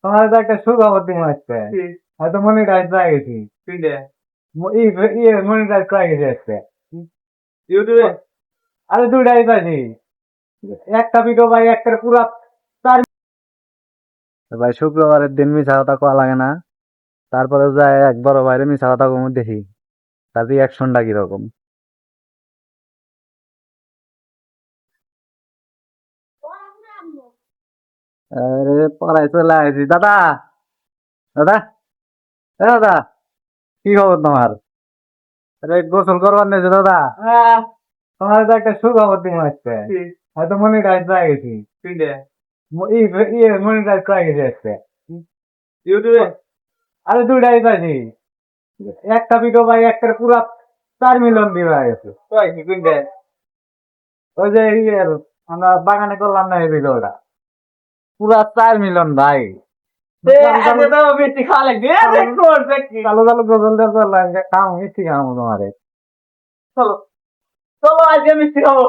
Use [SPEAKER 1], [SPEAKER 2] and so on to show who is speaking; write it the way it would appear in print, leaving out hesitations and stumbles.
[SPEAKER 1] তোমার তো একটা সুখবর দিন আসছে। হয়তো মনিটাইজ হয়ে গেছি। মনিটাইজ হয়ে গেছে আজকে ইউটিউবে। আরে দুইটাই পাইছি, একটা ভিডিও ভাই একটা পুরা 4। ভাই শুক্রবারের দিন মিশা কথা কোয়া লাগে না, তারপরে যায় এক বড় বাইরে মিশা কথা কম দেখি তার রিয়াকশনটা কিরকম। আরে পড়াই চলে আসছি। দাদা, দাদা, দাদা, কি খবর তোমার? আরে গোসল করবার নেই দাদা? তোমার তো একটা সুখবর দিন আসছে। হয়তো মনিটাইজ হয়ে গেছি। মনিটাইজ হয়ে গেছে আজকে ইউটিউবে। আরে দুইটাই পাইছি, একটা ভিডিও ভাই একটা পুরা 4 মিলিয়ন ভিউ হয়ে গেছে। ওই যে আমরা বাগানে করলাম না এই ভিডিওটা, পুরা 4 মিলিয়ন ভাই।
[SPEAKER 2] মিষ্টি খাওয়া লাগবে
[SPEAKER 1] চালু চালু গোসল দিয়ে কাম মিষ্টি খাওয়াবো তোমারে।
[SPEAKER 2] চলো চলো আজকে মিষ্টি খাবো।